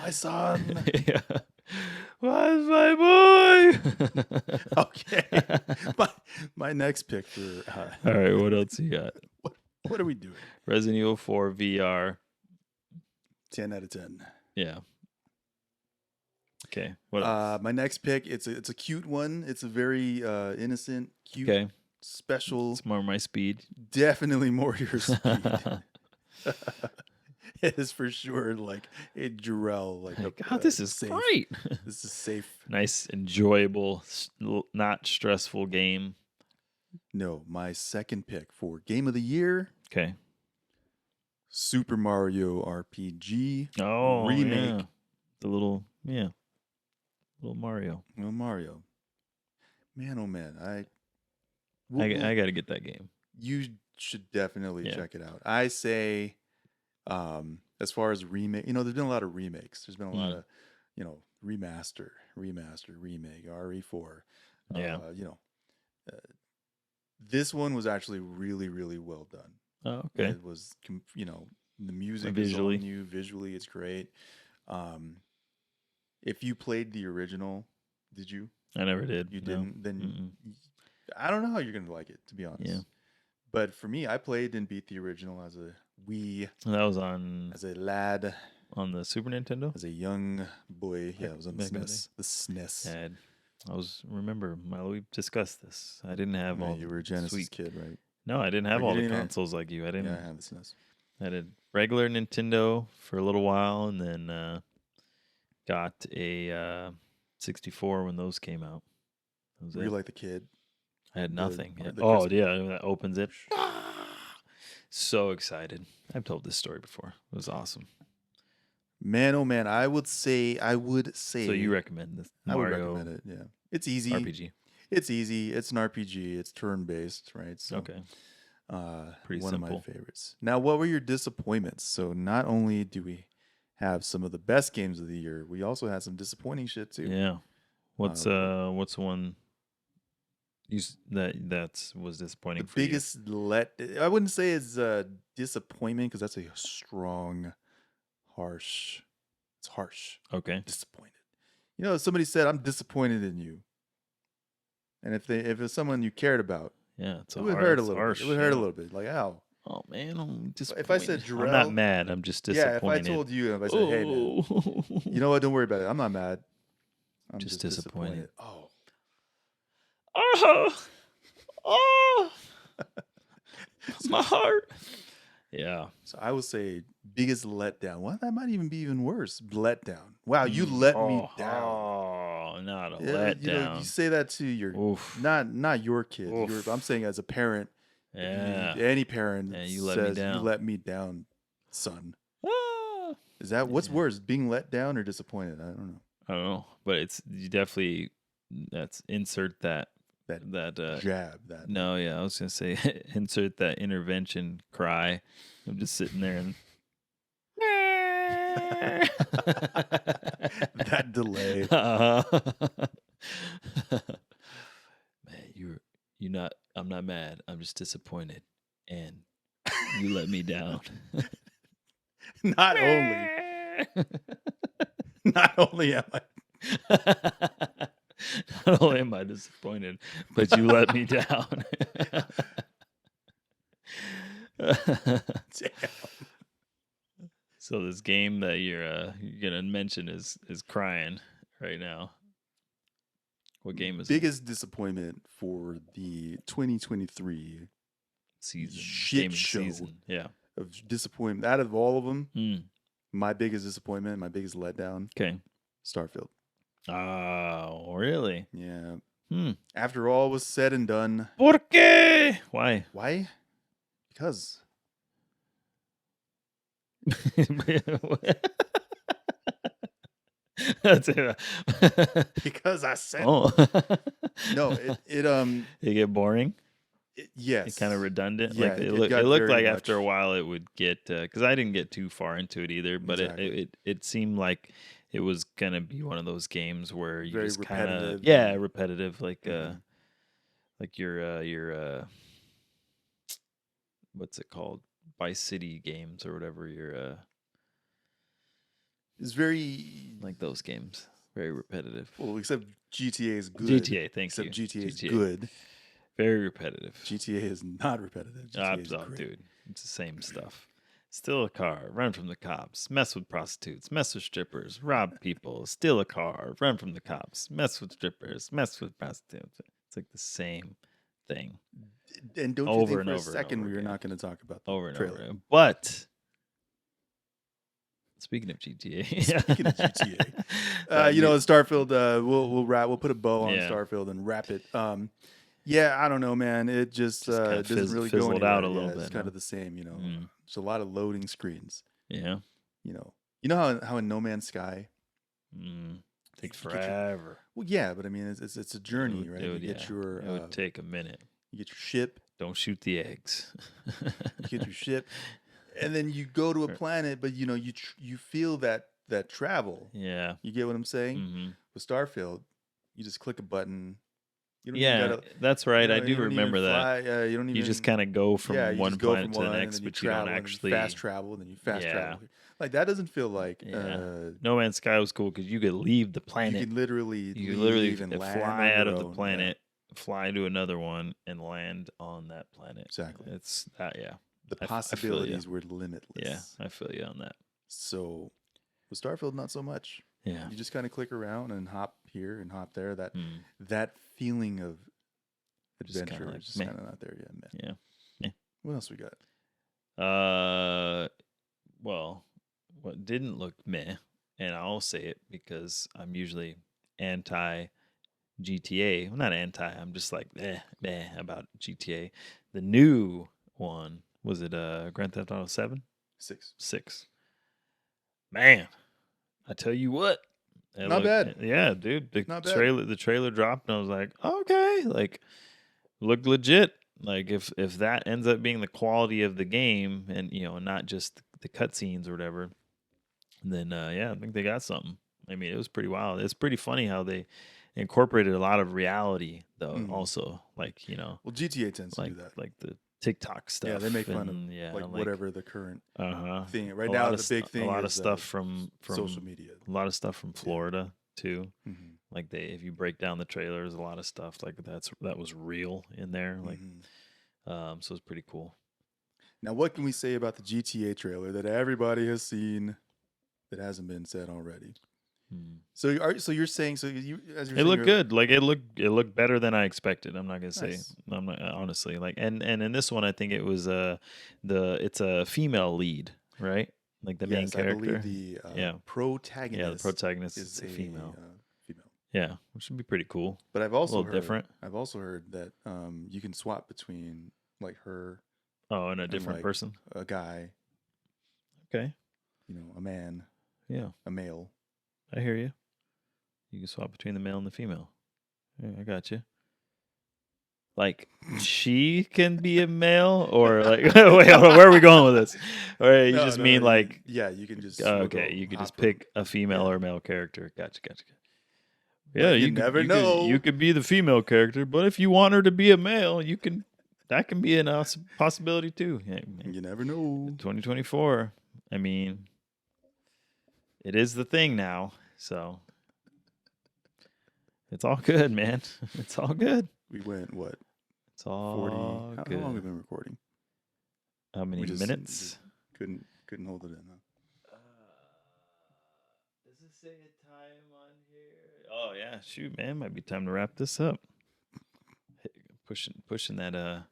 my son. Yeah. Where's my boy? Okay. my next pick for All right, what else you got? what are we doing? Resident Evil 4 VR. 10 out of 10. Yeah. Okay. What else? My next pick, it's a cute one. It's a very innocent, cute, Okay. special. It's more my speed. Definitely more your speed. It is for sure like a Jarrell. Like God, this is safe. great. This is safe. Nice, enjoyable, not stressful game. No, my second pick for game of the year, Okay. Super Mario RPG Oh, remake. yeah. The little Mario. Well, Mario. Man, oh man, I got to get that game. you should definitely Yeah. check it out. I say, as far as remake, there's been a lot of remakes. There's been a lot of, remaster, remake, RE4. Yeah. This one was actually really, really well done. Oh, okay. It was, the music Visually. is all new. Visually, it's great. If you played the original, Did you? I never did. You no. didn't? Then I don't know how you're gonna like it, to be honest. Yeah. But for me, I played and beat the original as a wee, That was on as a lad, the Super Nintendo. as a young boy. Yeah, it was on the back in the SNES. The SNES. Remember, we discussed this. I didn't have all You were a Genesis kid, right? No, I didn't have you all the didn't have- consoles like you. I didn't. Yeah, I had the SNES. I had a regular Nintendo for a little while, and then got a 64 when those came out. That was Were it. you like the kid? I had nothing. the Oh, Christmas- yeah, that opens it. So excited. I've told this story before. It was awesome. Man, oh man, I would say. So you recommend this I would Mario recommend it. Yeah, it's easy. RPG? It's easy. It's an RPG. It's turn based, right? So, Okay. Pretty one simple. of my favorites. Now, what were your disappointments? So, not only do we have some of the best games of the year, we also had some disappointing shit too. Yeah. What's one that was disappointing The for you? biggest I wouldn't say it's disappointment because that's a strong, harsh. It's harsh. Okay. Disappointed. You know, somebody said, "I'm disappointed in you," and if it's someone you cared about, Yeah, it's it would hurt a little bit. It would hurt a little bit. Like, ow. Oh man, I'm disappointed. If I said I'm Jarrell- not mad. I'm just disappointed. Yeah, if I told you, if I said, "Hey man, you know what? Don't worry about it. I'm not mad. I'm Just just disappointed." Oh, oh, my heart. Yeah. so I would say biggest letdown. Well, that might even be even worse. Letdown. Wow, you let me down. Oh, not a Yeah, letdown. you know, you say that to your Oof. not your kid. Oof. I'm saying as a parent. Yeah. Any parent Yeah, that you let me says, down. "You let me down, son." Ah. Is that what's worse, being let down or disappointed? I don't know. I don't know, but it's you definitely insert that Jab that. No, yeah, I was gonna say insert that intervention cry. I'm just sitting there and That delay. Man, you're not. I'm not mad. I'm just disappointed, and you let me down. Not only am I. Not only am I disappointed, but you let me down. Damn. So this game that you're gonna mention is crying right now. What game is it? Biggest disappointment for the 2023 Season? shit Gaming show. season. Yeah. of disappointment. Out of all of them, Mm. my biggest disappointment, my biggest letdown, Okay. Starfield. Oh, really? Yeah. Hmm. After all was said and done, ¿Por qué? Why? why? Because That's it. because I said Oh. no. It get boring. yes. It kind of redundant. Yeah, like it it got looked very like after a much- while it would get because I didn't get too far into it either, but Exactly. it seemed like it was gonna be one of those games where you Very just kind of repetitive. repetitive, like Mhm. like your what's it called, Vice City games or whatever, your It's very like those games, very repetitive. well, except GTA is good. GTA, thank except you. GTA is good. Very repetitive. GTA is not repetitive. GTA is great. Dude, it's the same stuff. Steal a car, run from the cops, mess with prostitutes, mess with strippers, rob people, steal a car, run from the cops, mess with strippers, mess with prostitutes. It's like the same thing And don't Over you think and for a over and second over we were again. not going to talk about the over and trailer. over again. But speaking of GTA, Speaking of GTA, that you know, new- Starfield. We'll put a bow on Yeah. Starfield and wrap it. Yeah, I don't know, man. It just kinda doesn't really fizzled go out anywhere. a little Yeah, It's bit, kind huh? of the same, you know. Mm. It's a lot of loading screens. yeah, You know how in No Man's Sky. takes You get your- forever. Well, yeah, but I mean, it's a journey, right? It would, You get your it would take a minute. you get your ship, Don't shoot the eggs. you get your ship, and then you go to a planet. But you know, you feel that travel. Yeah. You get what I'm saying? Hmm. With Starfield, you just click a button, You don't even Yeah, gotta, that's right. I you do don't even remember that. fly. You don't even. You just kind of go from you one just go planet from to the one, and next, then you but you don't travel, and then actually you fast travel, and then you fast Yeah. travel. Like that doesn't feel like. Yeah. No Man's Sky was cool because you could leave the You planet. can literally You could leave literally and land fly on out your of the own. planet, fly to another one, and land on that planet. Exactly. It's that. Yeah. The I feel you. possibilities were limitless. Yeah, I feel you on that. So, with Starfield, not so much. Yeah. You just kind of click around and hop here and hop there. That feeling of adventure like, is just kind of not there yet, man. Yeah. What else we got? Well, what didn't look meh, and I'll say it because I'm usually anti GTA. Well, not anti. I'm just like meh about GTA. The new one was it Grand Theft Auto 7? 6. Man, I tell you what. Not bad. Yeah, dude. Not bad. The trailer dropped and I was like, okay, like looked legit. Like if that ends up being the quality of the game and not just the cutscenes or whatever, then I think they got something. I mean, it was pretty wild. It's pretty funny how they incorporated a lot of reality though, also. Like, well, GTA tends to do that. Like the TikTok stuff. Yeah, they make fun of like whatever the current thing. Right now, the big thing is a lot of stuff from social media. A lot of stuff from Florida too. Mm-hmm. Like if you break down the trailers, a lot of stuff like that was real in there. Like, so it's pretty cool. Now, what can we say about the GTA trailer that everybody has seen that hasn't been said already? So you're saying it looked good. Like it looked better than I expected. I'm not gonna say. I'm not honestly like and in this one I think it was it's a female lead, right? Like the main character. I believe the protagonist. Yeah, the protagonist is a female. Female. Yeah, which would be pretty cool. But I've also heard different. I've also heard that you can swap between like her. Oh, and a different like, person. A guy. Okay. A man. Yeah. A male. I hear you. You can swap between the male and the female. Yeah, I got you. Like she can be a male, or like wait, hold on, where are we going with this? Or you just mean like you can just okay, you can just pick a female or male character. Gotcha. Yeah, you never know. You could be the female character, but if you want her to be a male, you can. That can be a possibility too. Yeah, you never know. 2024. I mean, it is the thing now, so it's all good, man. It's all good. We went what? It's all 40. good. How long have we been recording? How many minutes? Couldn't hold it in. Huh? Does it say a time on here? Oh yeah, shoot, man, might be time to wrap this up. Pushing that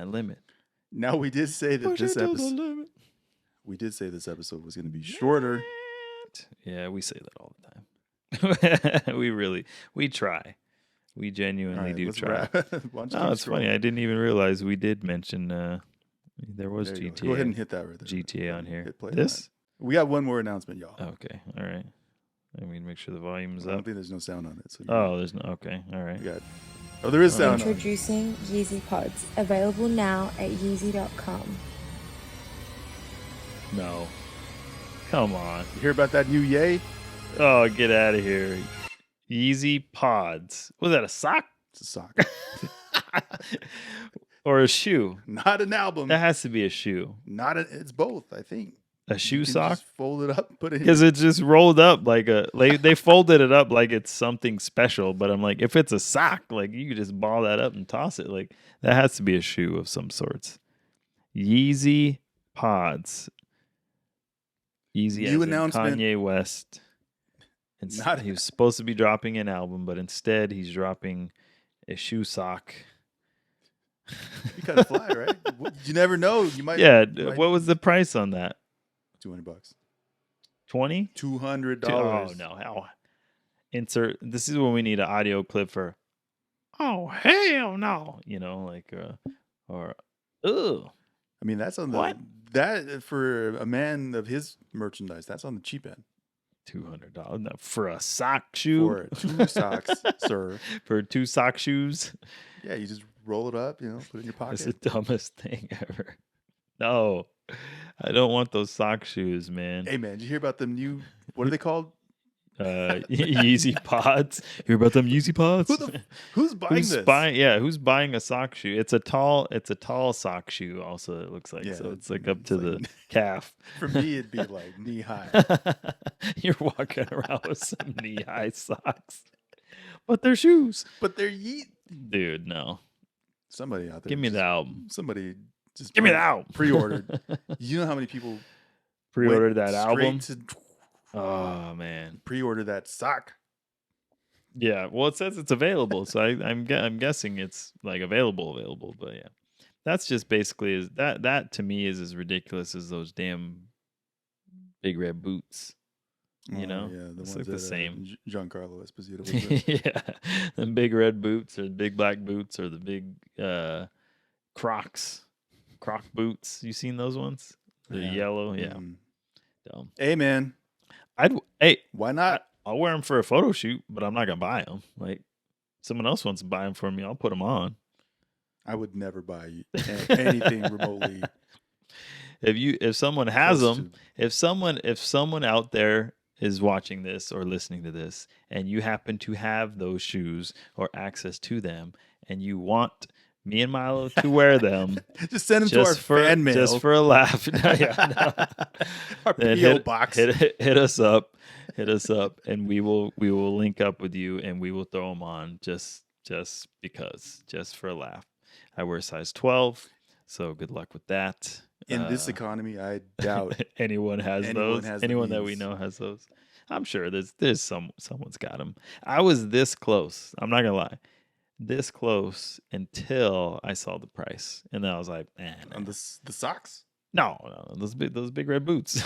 limit. Now we did say that this episode. We did say this episode was going to be shorter. Yeah, we say that all the time. we try. We genuinely do try. No, it's funny. I didn't even realize we did mention there was GTA. Go ahead and hit that right there. GTA on here. Hit play this? We got one more announcement, y'all. Okay. All right. I mean, make sure the volume's I up. don't think there's no sound on it. So there's no. Okay. All right. There is sound. Introducing Yeezy Pods, available now at Yeezy.com. No. Come on. You hear about that new Yay? Oh, get out of here. Yeezy Pods. Was that a sock? It's a sock. Or a shoe? Not an album. That has to be a shoe. It's both, I think. A shoe sock? Just fold it up, put it in. Because it's just rolled up like they folded it up like it's something special. But I'm like, if it's a sock, like you could just ball that up and toss it. Like that has to be a shoe of some sorts. Yeezy Pods. Yeezy new as announcement. Kanye West. He was supposed to be dropping an album, but instead he's dropping a shoe sock. You kind of fly, right? You never know. You might. Yeah. What was the price on that? $200. 20? $200. Oh no! How? Insert. This is when we need an audio clip for. Oh hell no! Or ugh. I mean, that's on the what? That for a man of his merchandise. That's on the cheap end. $200 no, for a sock shoe. For 2 socks, sir. For 2 sock shoes. Yeah, you just roll it up. Put it in your pocket. It's the dumbest thing ever. No, I don't want those sock shoes, man. Hey, man, did you hear about them new? What are they called? Yeezy Pods. Hear about them Yeezy Pods? Who's buying this? Who's buying a sock shoe? It's a tall sock shoe. Also, it looks like so. It's like up to the calf. For me, it'd be like knee high. You're walking around with some knee high socks, but they're shoes. But they're Yeet. Dude, no. Somebody out there. Give me the album. Somebody just give me the album. Pre-ordered. You know how many people pre-ordered that album? Oh man, pre-order that sock. Yeah, well, it says it's available, so I'm guessing it's like available. But yeah, that's just basically that to me is as ridiculous as those damn big red boots. You know, yeah, the it's ones like that, the same. Giancarlo Esposito was yeah, the big red boots or the big black boots or the big Croc boots. You seen those ones? The yellow, yeah. Dumb. Hey man, why not? I'll wear them for a photo shoot, but I'm not gonna buy them. Like someone else wants to buy them for me, I'll put them on. I would never buy anything remotely. If someone has them, if someone out there is watching this or listening to this, and you happen to have those shoes or access to them, and you want me and Milo to wear them, just send them to our fan mail, just for a laugh. Our PO box. Hit us up, and we will link up with you, and we will throw them on just because, just for a laugh. I wear size 12, so good luck with that. In this economy, I doubt anyone has those. Anyone that we know has those. I'm sure there's someone's got them. I was this close. I'm not gonna lie, this close until I saw the price, and then I was like, nah. On the socks? No, those big red boots.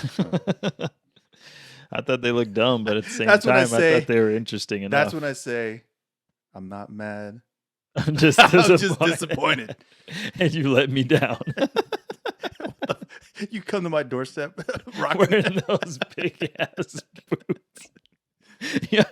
I thought they looked dumb, but at the same time, I thought they were interesting enough. That's when I say, I'm not mad. I'm just disappointed. And you let me down. You come to my doorstep wearing those big ass boots. Yeah.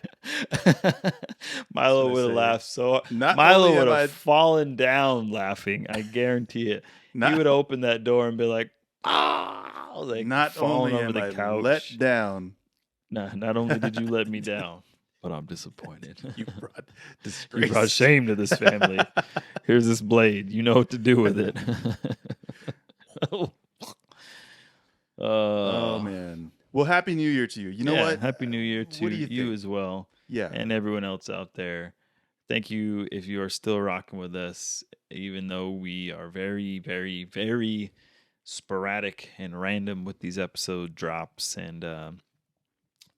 Milo would have laughed so Milo would have fallen down laughing. I guarantee it. He would open that door and be like, like not only over am the I couch. let down. Nah, not only did you let me down, but I'm disappointed. You brought disgrace. You brought shame to this family. Here's this blade. You know what to do with it. Oh man. Well, Happy New Year to you. You know what? Happy New Year to you as well. Yeah. And everyone else out there. Thank you if you are still rocking with us, even though we are very, very, very sporadic and random with these episode drops and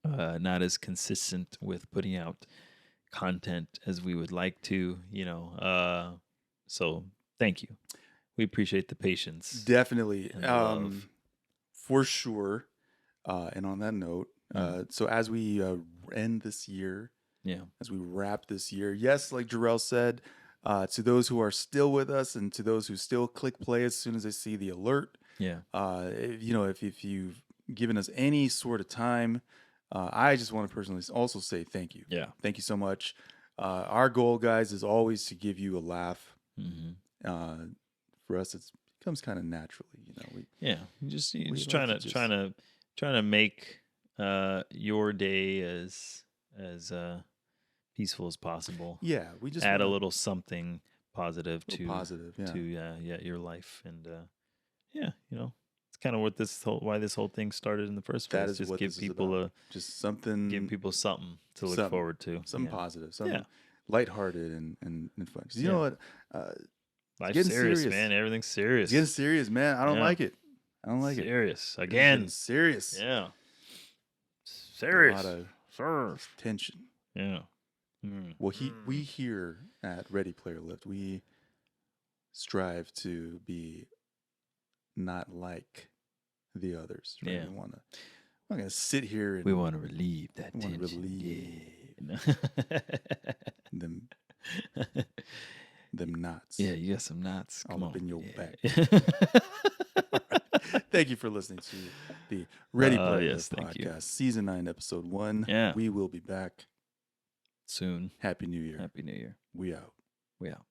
not as consistent with putting out content as we would like to, so thank you. We appreciate the patience. Definitely. For sure. And on that note, so as we end this year, as we wrap this year, yes, like Jarrell said, to those who are still with us and to those who still click play as soon as they see the alert, if you've given us any sort of time, I just want to personally also say thank you. Yeah. Thank you so much. Our goal, guys, is always to give you a laugh. Mm-hmm. For us, it comes kind of naturally, You're just trying to make your day as peaceful as possible. Yeah, we just add a little something positive to your life, and it's kind of what why this whole thing started in the first place. Just give people give people something to look forward to, something positive, something lighthearted and fun. 'Cause you know what, life's serious, man. Everything's serious. It's getting serious, man. I don't like it. I don't like it. Serious again. Serious. Yeah. Serious. A lot of tension. Yeah. Well, we here at Ready Player Lift, we strive to be not like the others. Right? Yeah. I'm not gonna sit here and we want to relieve that tension. Them knots. Yeah, you got some knots. All up in your back. Right. Thank you for listening to the Ready Player yes, Podcast, Season 9, Episode 1. Yeah. We will be back soon. Happy New Year. Happy New Year. We out. We out.